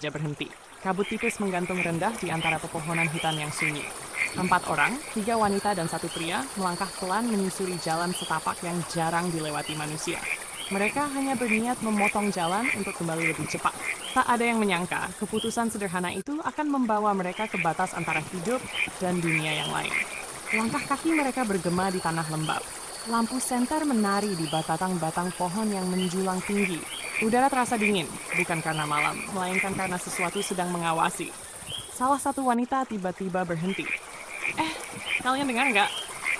saja berhenti. Kabut tipis menggantung rendah di antara pepohonan hutan yang sunyi. 4 orang, 3 wanita dan 1 pria, melangkah pelan menyusuri jalan setapak yang jarang dilewati manusia. Mereka hanya berniat memotong jalan untuk kembali lebih cepat. Tak ada yang menyangka, keputusan sederhana itu akan membawa mereka ke batas antara hidup dan dunia yang lain. Langkah kaki mereka bergema di tanah lembab. Lampu senter menari di batang-batang pohon yang menjulang tinggi. Udara terasa dingin, bukan karena malam, melainkan karena sesuatu sedang mengawasi. Salah satu wanita tiba-tiba berhenti. Kalian dengar nggak?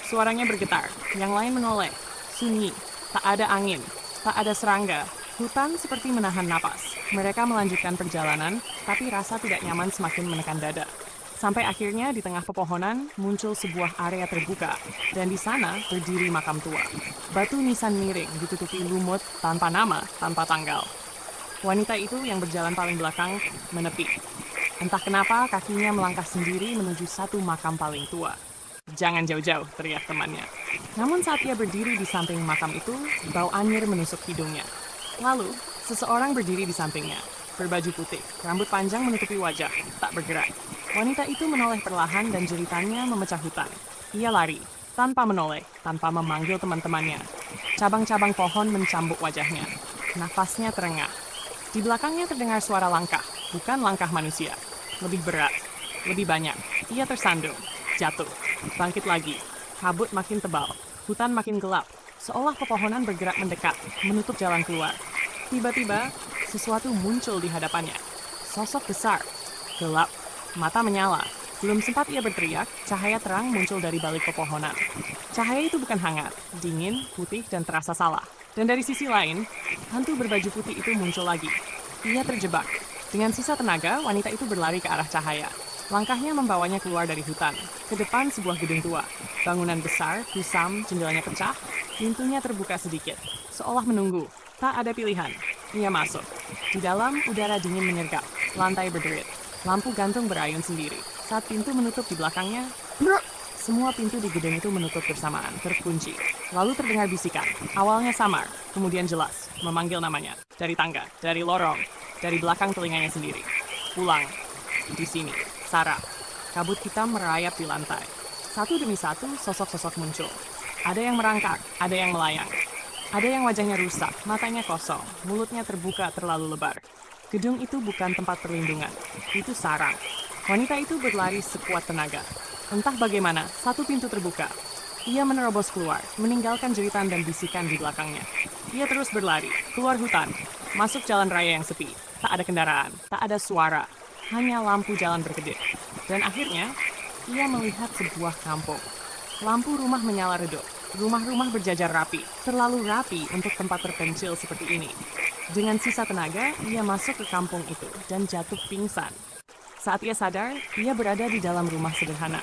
Suaranya bergetar, yang lain menoleh. Sunyi, tak ada angin, tak ada serangga. Hutan seperti menahan napas. Mereka melanjutkan perjalanan, tapi rasa tidak nyaman semakin menekan dada. Sampai akhirnya di tengah pepohonan muncul sebuah area terbuka, dan di sana berdiri makam tua. Batu nisan miring ditutupi lumut tanpa nama, tanpa tanggal. Wanita itu yang berjalan paling belakang menepi. Entah kenapa kakinya melangkah sendiri menuju satu makam paling tua. Jangan jauh-jauh, teriak temannya. Namun saat ia berdiri di samping makam itu, bau anyir menusuk hidungnya. Lalu, seseorang berdiri di sampingnya. Berbaju putih, rambut panjang menutupi wajah, tak bergerak. Wanita itu menoleh perlahan dan jeritannya memecah hutan. Ia lari, tanpa menoleh, tanpa memanggil teman-temannya. Cabang-cabang pohon mencambuk wajahnya. Nafasnya terengah. Di belakangnya terdengar suara langkah, bukan langkah manusia. Lebih berat, lebih banyak. Ia tersandung, jatuh, bangkit lagi. Kabut makin tebal, hutan makin gelap. Seolah pepohonan bergerak mendekat, menutup jalan keluar. Tiba-tiba, sesuatu muncul di hadapannya. Sosok besar, gelap, mata menyala. Belum sempat ia berteriak, cahaya terang muncul dari balik pepohonan. Cahaya itu bukan hangat, dingin, putih, dan terasa salah. Dan dari sisi lain, hantu berbaju putih itu muncul lagi. Ia terjebak. Dengan sisa tenaga, wanita itu berlari ke arah cahaya. Langkahnya membawanya keluar dari hutan, ke depan sebuah gedung tua. Bangunan besar, kusam, jendelanya pecah, pintunya terbuka sedikit, seolah menunggu. Tak ada pilihan. Ia masuk. Di dalam, udara dingin menyergap, lantai berderit. Lampu gantung berayun sendiri. Saat pintu menutup di belakangnya, semua pintu di gedung itu menutup bersamaan, terkunci. Lalu terdengar bisikan. Awalnya samar, kemudian jelas, memanggil namanya. Dari tangga, dari lorong, dari belakang telinganya sendiri. Pulang. Di sini. Sarah. Kabut hitam merayap di lantai. Satu demi satu, sosok-sosok muncul. Ada yang merangkak, ada yang melayang. Ada yang wajahnya rusak, matanya kosong, mulutnya terbuka terlalu lebar. Gedung itu bukan tempat perlindungan. Itu sarang. Wanita itu berlari sekuat tenaga. Entah bagaimana, satu pintu terbuka. Ia menerobos keluar, meninggalkan jeritan dan bisikan di belakangnya. Ia terus berlari, keluar hutan, masuk jalan raya yang sepi. Tak ada kendaraan, tak ada suara, hanya lampu jalan berkedip. Dan akhirnya, ia melihat sebuah kampung. Lampu rumah menyala redup. Rumah-rumah berjajar rapi, terlalu rapi untuk tempat terpencil seperti ini. Dengan sisa tenaga, ia masuk ke kampung itu dan jatuh pingsan. Saat ia sadar, ia berada di dalam rumah sederhana.